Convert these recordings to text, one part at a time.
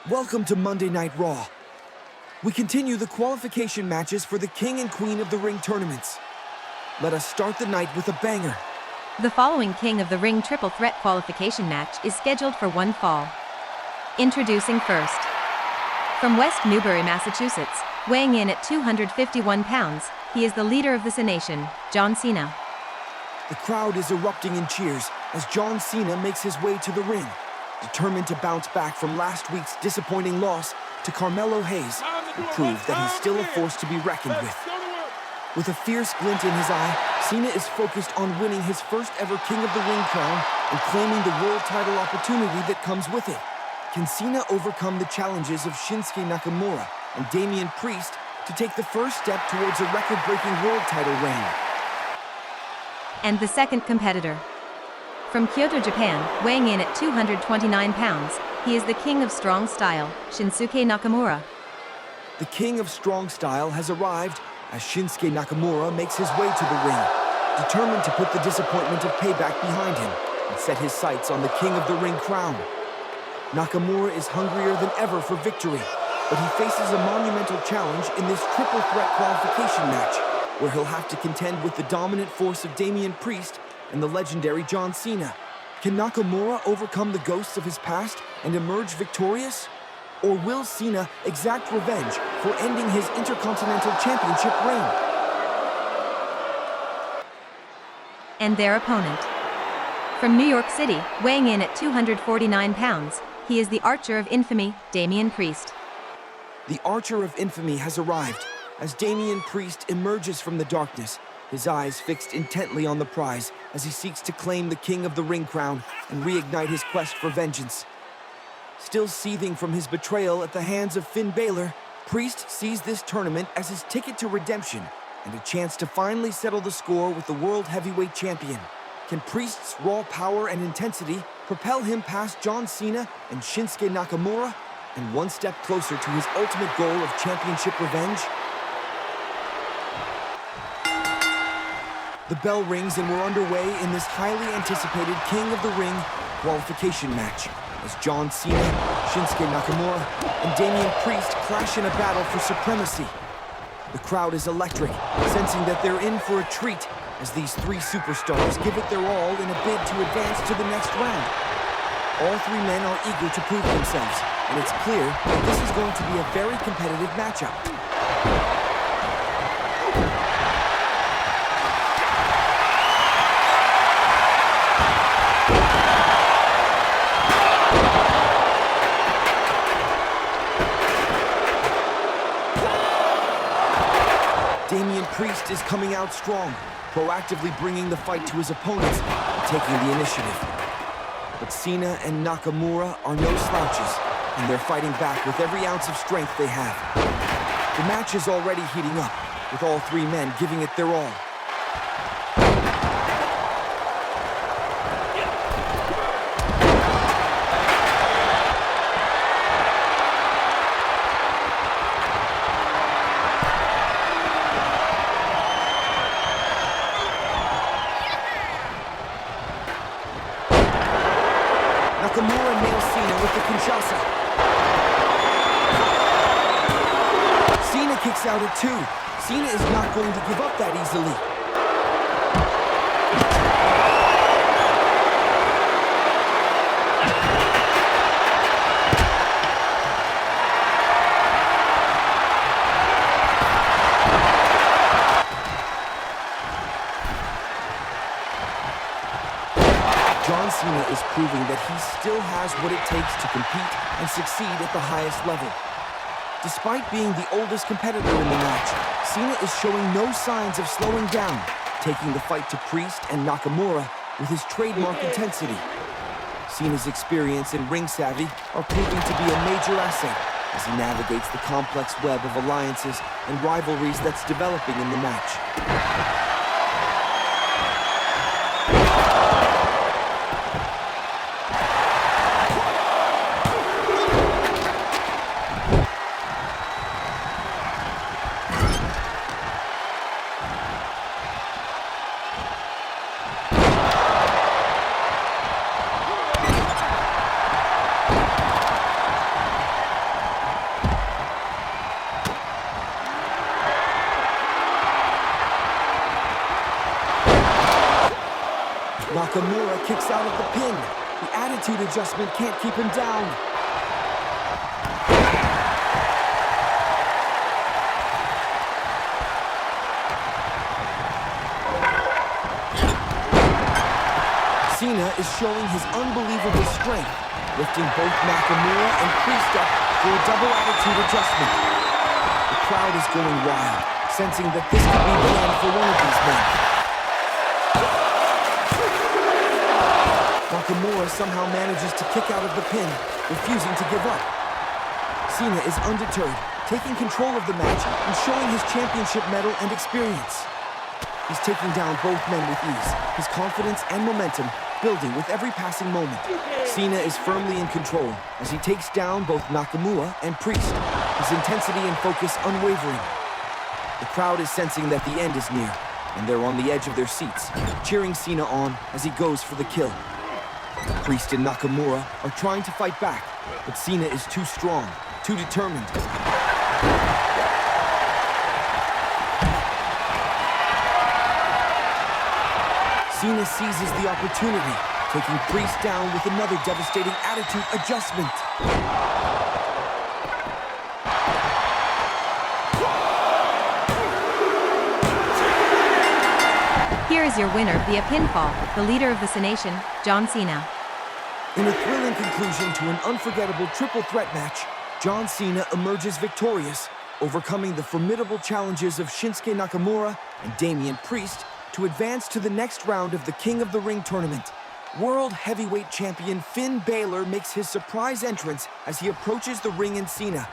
Welcome to Monday Night Raw. We continue the qualification matches for the King and Queen of the Ring tournaments. Let us start the night with a banger. The following King of the Ring triple threat qualification match is scheduled for one fall. Introducing first. From West Newbury, Massachusetts, weighing in at 251 pounds, he is the leader of the Nation, John Cena. The crowd is erupting in cheers as John Cena makes his way to the ring, determined to bounce back from last week's disappointing loss to Carmelo Hayes and prove that he's still a force to be reckoned with. With a fierce glint in his eye, Cena is focused on winning his first ever King of the Ring crown and claiming the world title opportunity that comes with it. Can Cena overcome the challenges of Shinsuke Nakamura and Damian Priest to take the first step towards a record-breaking world title reign? And the second competitor. From Kyoto, Japan, weighing in at 229 pounds, he is the King of Strong Style, Shinsuke Nakamura. The King of Strong Style has arrived as Shinsuke Nakamura makes his way to the ring, determined to put the disappointment of payback behind him and set his sights on the King of the Ring crown. Nakamura is hungrier than ever for victory, but he faces a monumental challenge in this triple threat qualification match, where he'll have to contend with the dominant force of Damian Priest and the legendary John Cena. Can Nakamura overcome the ghosts of his past and emerge victorious? Or will Cena exact revenge for ending his Intercontinental Championship reign? And their opponent. From New York City, weighing in at 249 pounds, he is the Archer of Infamy, Damian Priest. The Archer of Infamy has arrived as Damian Priest emerges from the darkness, his eyes fixed intently on the prize as he seeks to claim the King of the Ring crown and reignite his quest for vengeance. Still seething from his betrayal at the hands of Finn Balor, Priest sees this tournament as his ticket to redemption and a chance to finally settle the score with the World Heavyweight Champion. Can Priest's raw power and intensity propel him past John Cena and Shinsuke Nakamura and one step closer to his ultimate goal of championship revenge? The bell rings and we're underway in this highly anticipated King of the Ring qualification match as John Cena, Shinsuke Nakamura, and Damian Priest clash in a battle for supremacy. The crowd is electric, sensing that they're in for a treat as these three superstars give it their all in a bid to advance to the next round. All three men are eager to prove themselves, and it's clear that this is going to be a very competitive matchup. Damian Priest is coming out strong, proactively bringing the fight to his opponents and taking the initiative. But Cena and Nakamura are no slouches, and they're fighting back with every ounce of strength they have. The match is already heating up, with all three men giving it their all. Nakamura nails Cena with the Kinshasa. Cena kicks out at 2. Cena is not going to give up that easily. John Cena is proving that he still has what it takes to compete and succeed at the highest level. Despite being the oldest competitor in the match, Cena is showing no signs of slowing down, taking the fight to Priest and Nakamura with his trademark intensity. Cena's experience and ring savvy are proving to be a major asset as he navigates the complex web of alliances and rivalries that's developing in the match. Nakamura kicks out of the pin. The attitude adjustment can't keep him down. Cena is showing his unbelievable strength, lifting both Nakamura and Priest up for a double attitude adjustment. The crowd is going wild, sensing that this could be the end for one of these men. Nakamura somehow manages to kick out of the pin, refusing to give up. Cena is undeterred, taking control of the match and showing his championship medal and experience. He's taking down both men with ease, his confidence and momentum building with every passing moment. Cena is firmly in control as he takes down both Nakamura and Priest, his intensity and focus unwavering. The crowd is sensing that the end is near, and they're on the edge of their seats, cheering Cena on as he goes for the kill. Priest and Nakamura are trying to fight back, but Cena is too strong, too determined. Cena seizes the opportunity, taking Priest down with another devastating attitude adjustment. Here is your winner via pinfall, the leader of the Cenation, John Cena. In a thrilling conclusion to an unforgettable triple threat match, John Cena emerges victorious, overcoming the formidable challenges of Shinsuke Nakamura and Damian Priest to advance to the next round of the King of the Ring tournament. World Heavyweight Champion Finn Balor makes his surprise entrance as he approaches the ring in Cena.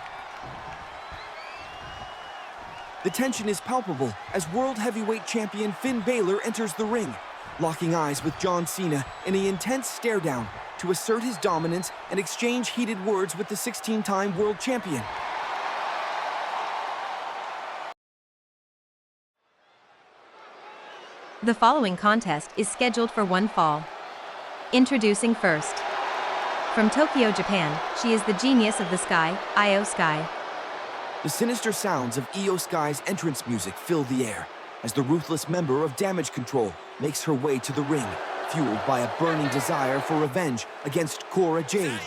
The tension is palpable as World Heavyweight Champion Finn Balor enters the ring, locking eyes with John Cena in an intense stare-down to assert his dominance and exchange heated words with the 16-time World Champion. The following contest is scheduled for one fall. Introducing first. From Tokyo, Japan, she is the genius of the sky, Io Sky. The sinister sounds of Io Sky's entrance music fill the air as the ruthless member of Damage Control makes her way to the ring, fueled by a burning desire for revenge against Cora Jade.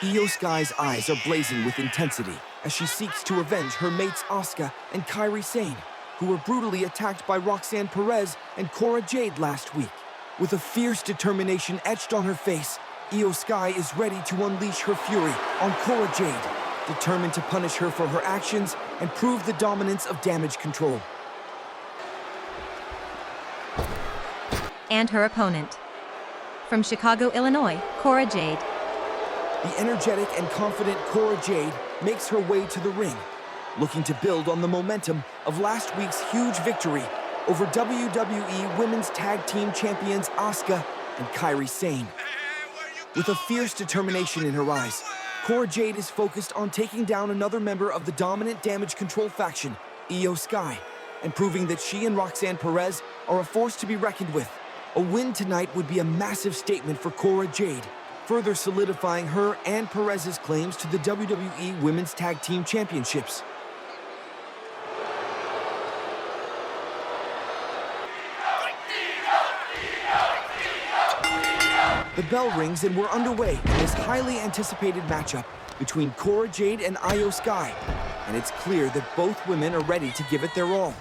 Io Sky's eyes are blazing with intensity as she seeks to avenge her mates Asuka and Kairi Sane, who were brutally attacked by Roxanne Perez and Cora Jade last week. With a fierce determination etched on her face, Io Sky is ready to unleash her fury on Cora Jade, determined to punish her for her actions and prove the dominance of Damage Control. And her opponent. From Chicago, Illinois, Cora Jade. The energetic and confident Cora Jade makes her way to the ring, looking to build on the momentum of last week's huge victory over WWE Women's Tag Team Champions Asuka and Kairi Sane. With a fierce determination in her eyes, Cora Jade is focused on taking down another member of the dominant Damage Control faction, Io Sky, and proving that she and Roxanne Perez are a force to be reckoned with. A win tonight would be a massive statement for Cora Jade, further solidifying her and Perez's claims to the WWE Women's Tag Team Championships. The bell rings and we're underway in this highly anticipated matchup between Cora Jade and Io Sky, and it's clear that both women are ready to give it their all.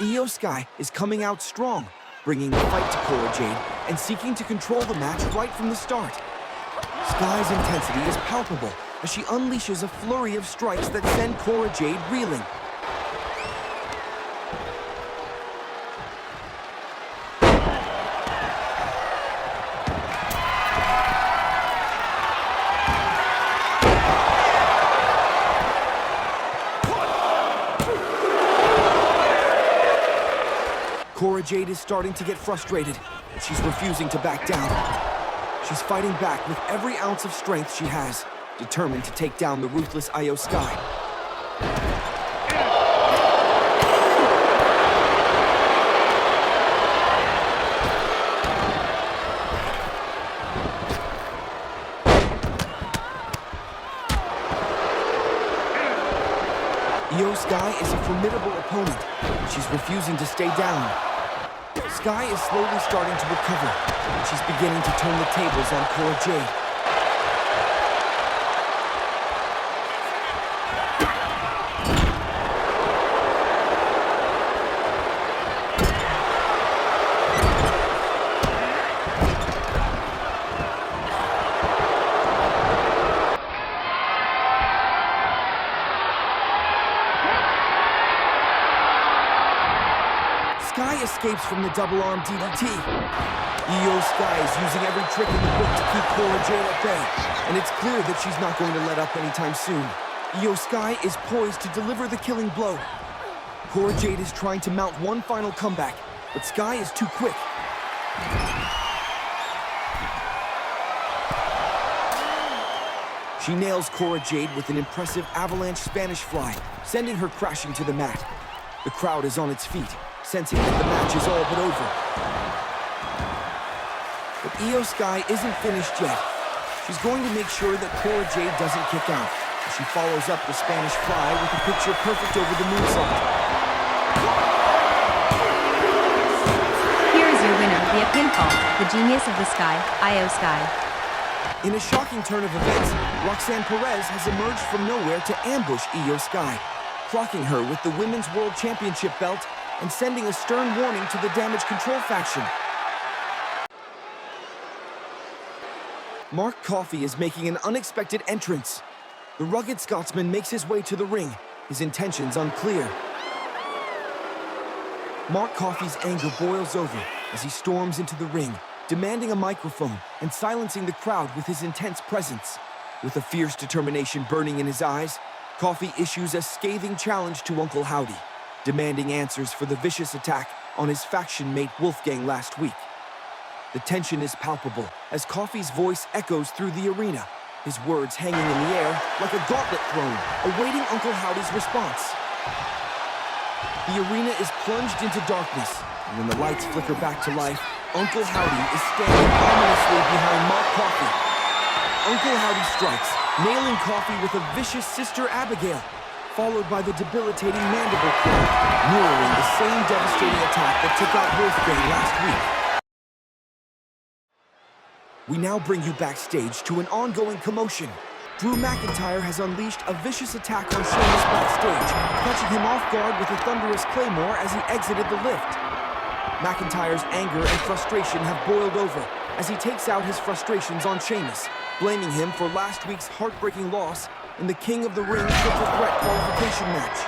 Io Sky is coming out strong, bringing the fight to Cora Jade and seeking to control the match right from the start. Sky's intensity is palpable as she unleashes a flurry of strikes that send Cora Jade reeling. Cora Jade is starting to get frustrated, but she's refusing to back down. She's fighting back with every ounce of strength she has, determined to take down the ruthless Io Sky. Io Sky is a formidable opponent. She's refusing to stay down. Sky is slowly starting to recover, and she's beginning to turn the tables on Cora Jade. Sky escapes from the double-arm DDT. Io Sky is using every trick in the book to keep Cora Jade at bay, and it's clear that she's not going to let up anytime soon. Io Sky is poised to deliver the killing blow. Cora Jade is trying to mount one final comeback, but Sky is too quick. She nails Cora Jade with an impressive avalanche Spanish fly, sending her crashing to the mat. The crowd is on its feet, sensing that the match is all but over. But Io Sky isn't finished yet. She's going to make sure that Cora Jade doesn't kick out, as she follows up the Spanish fly with a picture perfect over the moonsault. Here is your winner via pinfall, the genius of the Sky, Io Sky. In a shocking turn of events, Roxanne Perez has emerged from nowhere to ambush Io Sky, clocking her with the Women's World Championship belt and sending a stern warning to the Damage Control faction. Mark Coffey is making an unexpected entrance. The rugged Scotsman makes his way to the ring, his intentions unclear. Mark Coffey's anger boils over as he storms into the ring, demanding a microphone and silencing the crowd with his intense presence. With a fierce determination burning in his eyes, Coffey issues a scathing challenge to Uncle Howdy, demanding answers for the vicious attack on his faction mate Wolfgang last week. The tension is palpable as Coffey's voice echoes through the arena, his words hanging in the air like a gauntlet thrown, awaiting Uncle Howdy's response. The arena is plunged into darkness, and when the lights flicker back to life, Uncle Howdy is standing ominously behind Mark Coffey. Uncle Howdy strikes, nailing Coffey with a vicious Sister Abigail, followed by the debilitating mandible claw, mirroring the same devastating attack that took out Wolfgang last week. We now bring you backstage to an ongoing commotion. Drew McIntyre has unleashed a vicious attack on Sheamus backstage, catching him off guard with a thunderous claymore as he exited the lift. McIntyre's anger and frustration have boiled over as he takes out his frustrations on Sheamus, blaming him for last week's heartbreaking loss in the King of the Ring Triple Threat Qualification match.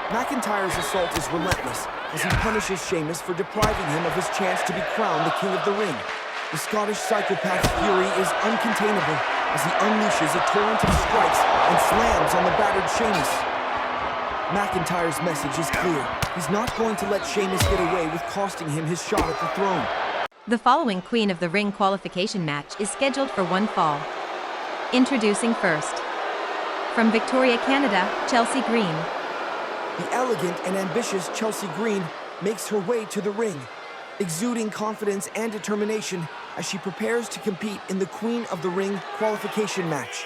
McIntyre's assault is relentless as he punishes Sheamus for depriving him of his chance to be crowned the King of the Ring. The Scottish psychopath's fury is uncontainable as he unleashes a torrent of strikes and slams on the battered Sheamus. McIntyre's message is clear. He's not going to let Sheamus get away with costing him his shot at the throne. The following Queen of the Ring qualification match is scheduled for one fall. Introducing first. From Victoria, Canada, Chelsea Green. The elegant and ambitious Chelsea Green makes her way to the ring, exuding confidence and determination as she prepares to compete in the Queen of the Ring qualification match.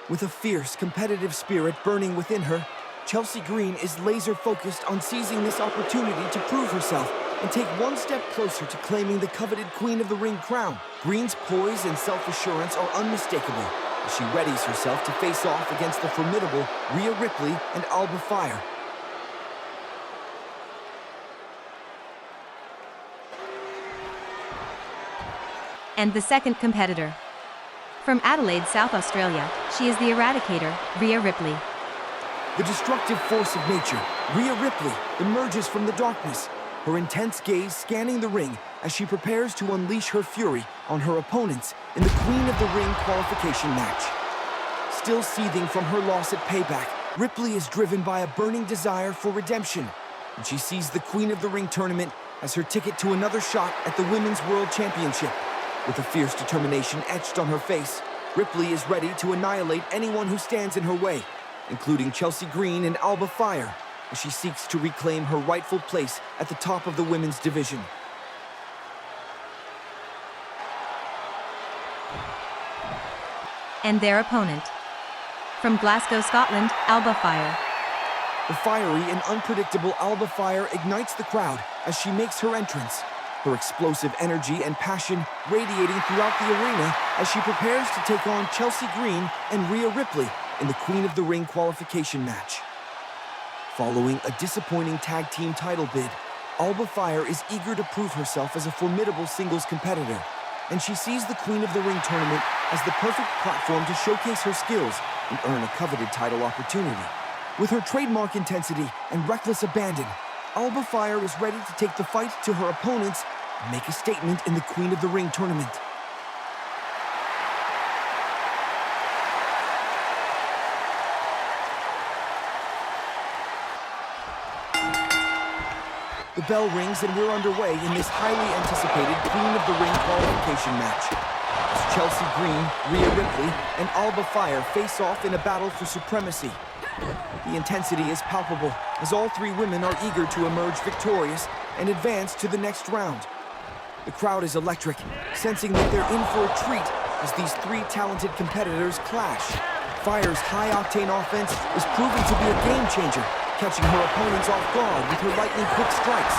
With a fierce, competitive spirit burning within her, Chelsea Green is laser-focused on seizing this opportunity to prove herself and take one step closer to claiming the coveted Queen of the Ring crown. Green's poise and self-assurance are unmistakable as she readies herself to face off against the formidable Rhea Ripley and Alba Fyre. And the second competitor. From Adelaide, South Australia, she is the Eradicator, Rhea Ripley. The destructive force of nature, Rhea Ripley, emerges from the darkness, her intense gaze scanning the ring as she prepares to unleash her fury on her opponents in the Queen of the Ring qualification match. Still seething from her loss at Payback, Ripley is driven by a burning desire for redemption, and she sees the Queen of the Ring tournament as her ticket to another shot at the Women's World Championship. With a fierce determination etched on her face, Ripley is ready to annihilate anyone who stands in her way, including Chelsea Green and Alba Fyre, as she seeks to reclaim her rightful place at the top of the women's division. And their opponent. From Glasgow, Scotland, Alba Fyre. The fiery and unpredictable Alba Fyre ignites the crowd as she makes her entrance, her explosive energy and passion radiating throughout the arena as she prepares to take on Chelsea Green and Rhea Ripley in the Queen of the Ring qualification match. Following a disappointing tag team title bid, Alba Fyre is eager to prove herself as a formidable singles competitor, and she sees the Queen of the Ring tournament as the perfect platform to showcase her skills and earn a coveted title opportunity. With her trademark intensity and reckless abandon, Alba Fyre is ready to take the fight to her opponents and make a statement in the Queen of the Ring tournament. The bell rings and we're underway in this highly anticipated Queen of the Ring qualification match, as Chelsea Green, Rhea Ripley, and Alba Fyre face off in a battle for supremacy. The intensity is palpable as all three women are eager to emerge victorious and advance to the next round. The crowd is electric, sensing that they're in for a treat as these three talented competitors clash. Fyre's high-octane offense is proven to be a game-changer, catching her opponents off guard with her lightning-quick strikes.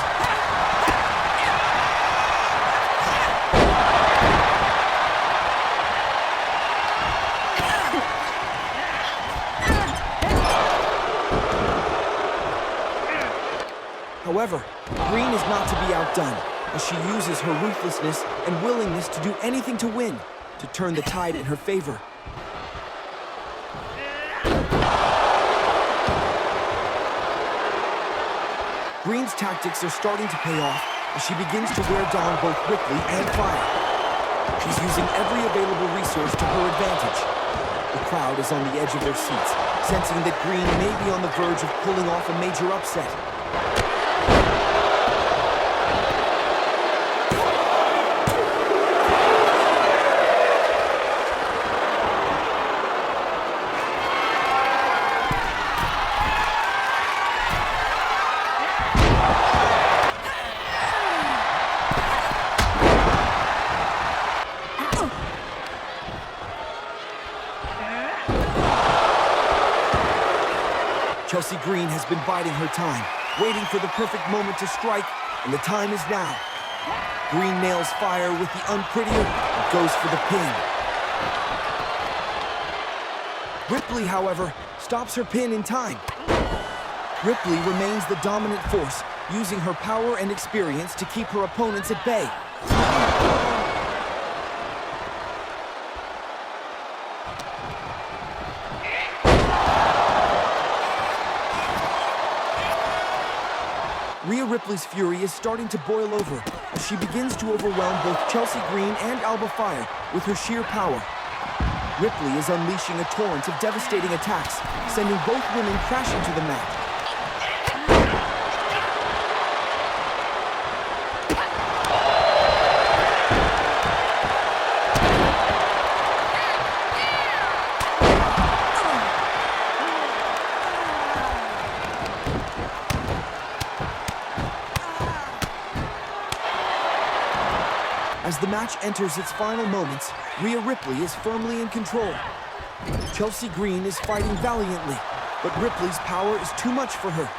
However, Green is not to be outdone, as she uses her ruthlessness and willingness to do anything to win, to turn the tide in her favor. Green's tactics are starting to pay off as she begins to wear down both Ripley and Fyre. She's using every available resource to her advantage. The crowd is on the edge of their seats, sensing that Green may be on the verge of pulling off a major upset. Chelsea Green has been biding her time, waiting for the perfect moment to strike, and the time is now. Green nails Fyre with the unprettier and goes for the pin. Ripley, however, stops her pin in time. Ripley remains the dominant force, using her power and experience to keep her opponents at bay. Rhea Ripley's fury is starting to boil over as she begins to overwhelm both Chelsea Green and Alba Fyre with her sheer power. Ripley is unleashing a torrent of devastating attacks, sending both women crashing to the mat. As the match enters its final moments, Rhea Ripley is firmly in control. Chelsea Green is fighting valiantly, but Ripley's power is too much for her.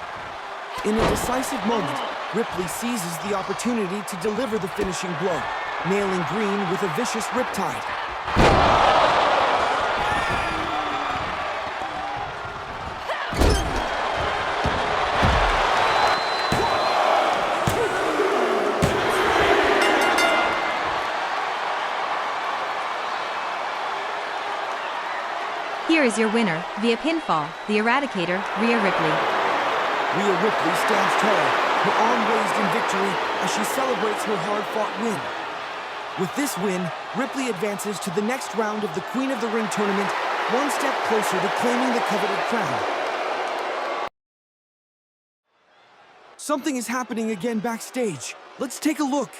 In a decisive moment, Ripley seizes the opportunity to deliver the finishing blow, nailing Green with a vicious riptide. Here is your winner, via pinfall, the Eradicator, Rhea Ripley. Rhea Ripley stands tall, her arm raised in victory as she celebrates her hard-fought win. With this win, Ripley advances to the next round of the Queen of the Ring tournament, one step closer to claiming the coveted crown. Something is happening again backstage. Let's take a look.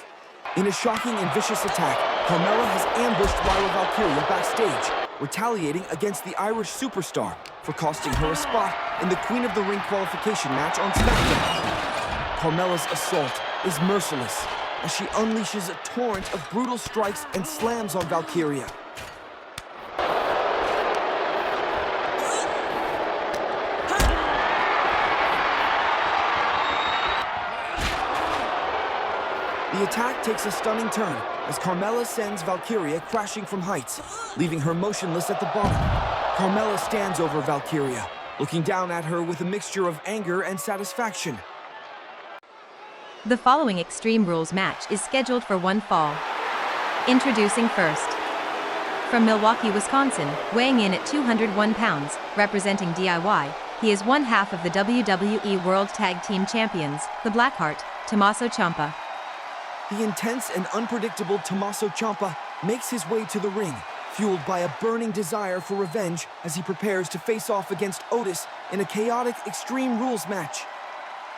In a shocking and vicious attack, Carmelo has ambushed Lyra Valkyria backstage, retaliating against the Irish superstar for costing her a spot in the Queen of the Ring qualification match on SmackDown. Carmella's assault is merciless as she unleashes a torrent of brutal strikes and slams on Valkyria. The attack takes a stunning turn as Carmella sends Valkyria crashing from heights, leaving her motionless at the bottom. Carmella stands over Valkyria, looking down at her with a mixture of anger and satisfaction. The following Extreme Rules match is scheduled for one fall. Introducing first. From Milwaukee, Wisconsin, weighing in at 201 pounds, representing DIY, he is one half of the WWE World Tag Team Champions, the Blackheart, Tommaso Ciampa. The intense and unpredictable Tommaso Ciampa makes his way to the ring, fueled by a burning desire for revenge as he prepares to face off against Otis in a chaotic Extreme Rules match.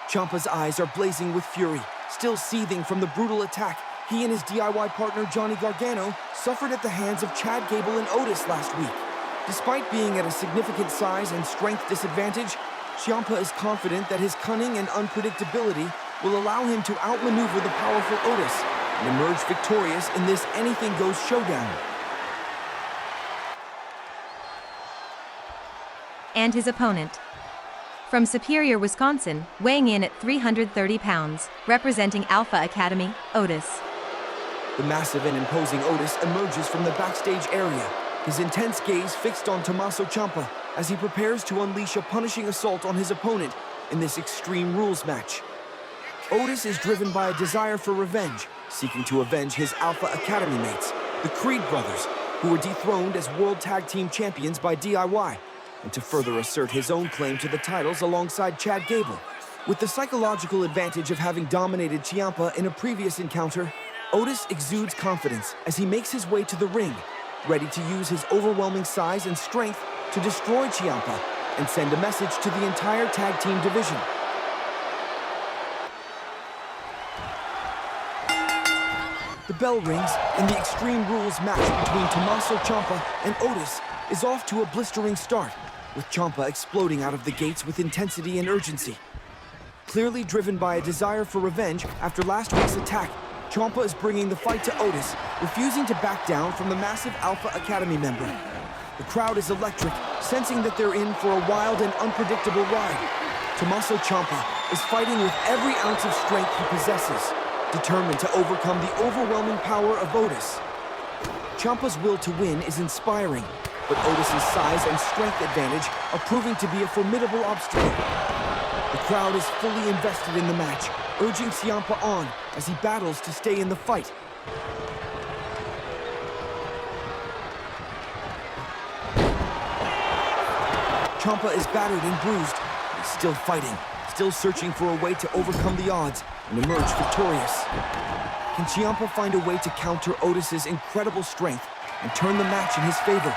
Ciampa's eyes are blazing with fury, still seething from the brutal attack he and his DIY partner Johnny Gargano suffered at the hands of Chad Gable and Otis last week. Despite being at a significant size and strength disadvantage, Ciampa is confident that his cunning and unpredictability will allow him to outmaneuver the powerful Otis and emerge victorious in this anything-goes showdown. And his opponent. From Superior, Wisconsin, weighing in at 330 pounds, representing Alpha Academy, Otis. The massive and imposing Otis emerges from the backstage area, his intense gaze fixed on Tommaso Ciampa as he prepares to unleash a punishing assault on his opponent in this Extreme Rules match. Otis is driven by a desire for revenge, seeking to avenge his Alpha Academy mates, the Creed brothers, who were dethroned as World Tag Team Champions by DIY, and to further assert his own claim to the titles alongside Chad Gable. With the psychological advantage of having dominated Ciampa in a previous encounter, Otis exudes confidence as he makes his way to the ring, ready to use his overwhelming size and strength to destroy Ciampa and send a message to the entire tag team division. The bell rings, and the Extreme Rules match between Tommaso Ciampa and Otis is off to a blistering start, with Ciampa exploding out of the gates with intensity and urgency. Clearly driven by a desire for revenge after last week's attack, Ciampa is bringing the fight to Otis, refusing to back down from the massive Alpha Academy member. The crowd is electric, sensing that they're in for a wild and unpredictable ride. Tommaso Ciampa is fighting with every ounce of strength he possesses, determined to overcome the overwhelming power of Otis. Ciampa's will to win is inspiring, but Otis's size and strength advantage are proving to be a formidable obstacle. The crowd is fully invested in the match, urging Ciampa on as he battles to stay in the fight. Ciampa is battered and bruised, but he's still fighting, still searching for a way to overcome the odds and emerge victorious. Can Ciampa find a way to counter Otis's incredible strength and turn the match in his favor?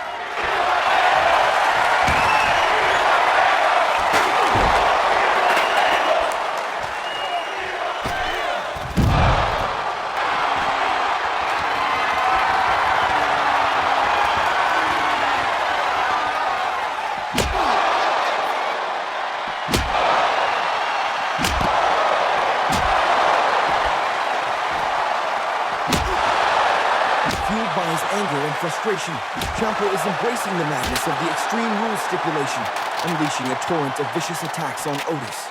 Frustration, Ciampa is embracing the madness of the Extreme Rules stipulation, unleashing a torrent of vicious attacks on Otis.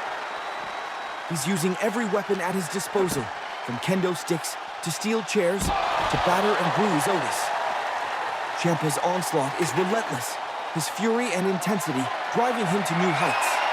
He's using every weapon at his disposal, from kendo sticks to steel chairs to batter and bruise Otis. Ciampa's onslaught is relentless, his fury and intensity driving him to new heights.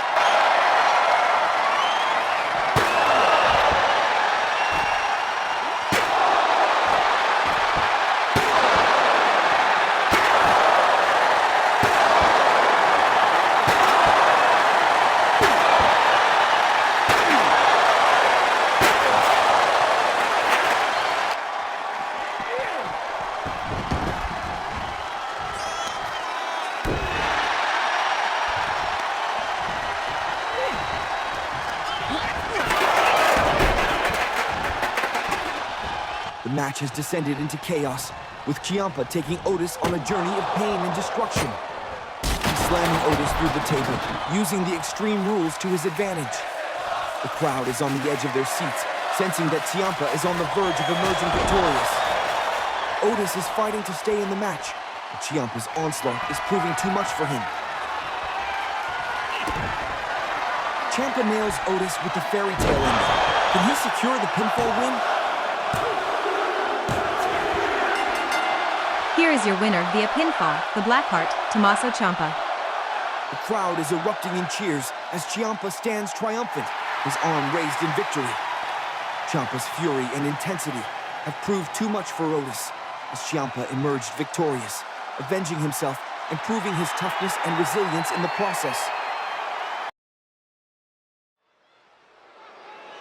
The match has descended into chaos, with Ciampa taking Otis on a journey of pain and destruction. He's slamming Otis through the table, using the Extreme Rules to his advantage. The crowd is on the edge of their seats, sensing that Ciampa is on the verge of emerging victorious. Otis is fighting to stay in the match, but Ciampa's onslaught is proving too much for him. Ciampa nails Otis with the fairy tale ending. Can he secure the pinfall win? Here is your winner via pinfall, the Blackheart, Tommaso Ciampa. The crowd is erupting in cheers as Ciampa stands triumphant, his arm raised in victory. Ciampa's fury and intensity have proved too much for Otis as Ciampa emerged victorious, avenging himself and proving his toughness and resilience in the process.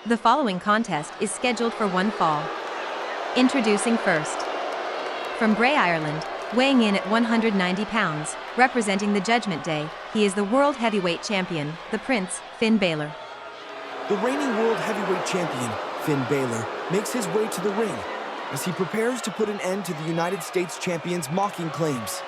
The following contest is scheduled for one fall. Introducing first. From Bray, Ireland, weighing in at 190 pounds, representing the Judgment Day, he is the World Heavyweight Champion, the Prince, Finn Balor. The reigning World Heavyweight Champion, Finn Balor, makes his way to the ring as he prepares to put an end to the United States Champion's mocking claims.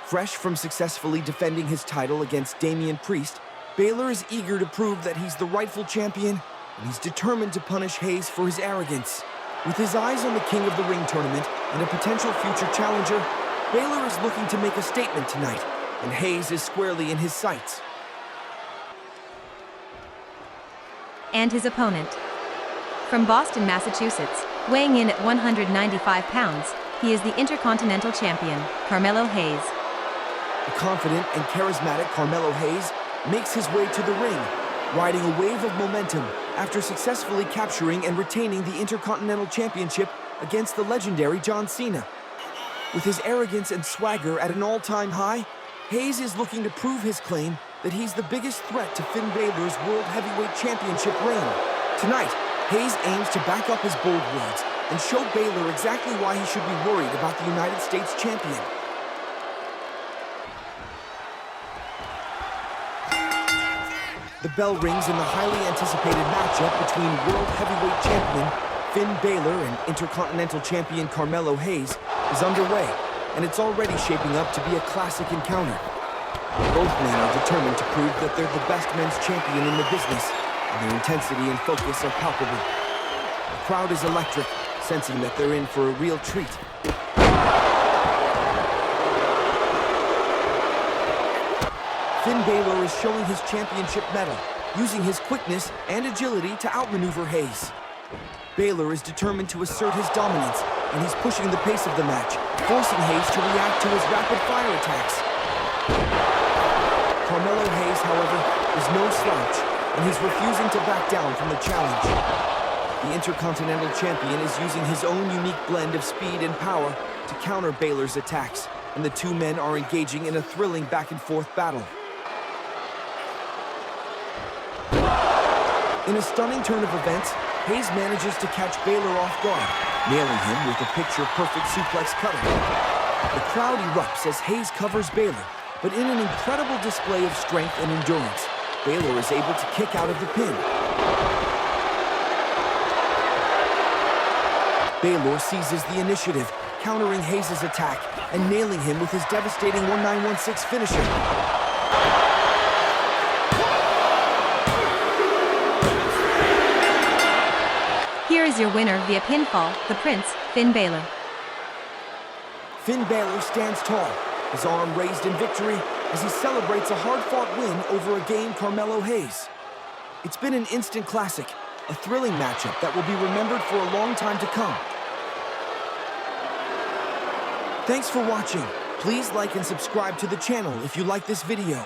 Fresh from successfully defending his title against Damian Priest, Balor is eager to prove that he's the rightful champion, and he's determined to punish Hayes for his arrogance. With his eyes on the King of the Ring tournament and a potential future challenger, Balor is looking to make a statement tonight, and Hayes is squarely in his sights. And his opponent. From Boston, Massachusetts, weighing in at 195 pounds, he is the Intercontinental Champion, Carmelo Hayes. The confident and charismatic Carmelo Hayes makes his way to the ring, riding a wave of momentum after successfully capturing and retaining the Intercontinental Championship against the legendary John Cena. With his arrogance and swagger at an all-time high, Hayes is looking to prove his claim that he's the biggest threat to Finn Balor's World Heavyweight Championship reign. Tonight, Hayes aims to back up his bold words and show Balor exactly why he should be worried about the United States Champion. The bell rings in the highly anticipated matchup between World Heavyweight Champion Finn Balor and Intercontinental Champion Carmelo Hayes is underway, and it's already shaping up to be a classic encounter. Both men are determined to prove that they're the best men's champion in the business, and their intensity and focus are palpable. The crowd is electric, sensing that they're in for a real treat. Finn Balor is showing his championship medal, using his quickness and agility to outmaneuver Hayes. Balor is determined to assert his dominance, and he's pushing the pace of the match, forcing Hayes to react to his rapid-fire attacks. Carmelo Hayes, however, is no slouch, and he's refusing to back down from the challenge. The Intercontinental Champion is using his own unique blend of speed and power to counter Balor's attacks, and the two men are engaging in a thrilling back-and-forth battle. In a stunning turn of events, Hayes manages to catch Balor off guard, nailing him with a picture-perfect suplex cutter. The crowd erupts as Hayes covers Balor, but in an incredible display of strength and endurance, Balor is able to kick out of the pin. Balor seizes the initiative, countering Hayes' attack and nailing him with his devastating 1916 finisher. Here is your winner via pinfall, the Prince, Finn Balor. Finn Balor stands tall, his arm raised in victory as he celebrates a hard-fought win over a game Carmelo Hayes. It's been an instant classic, a thrilling matchup that will be remembered for a long time to come. Thanks for watching. Please like and subscribe to the channel if you like this video.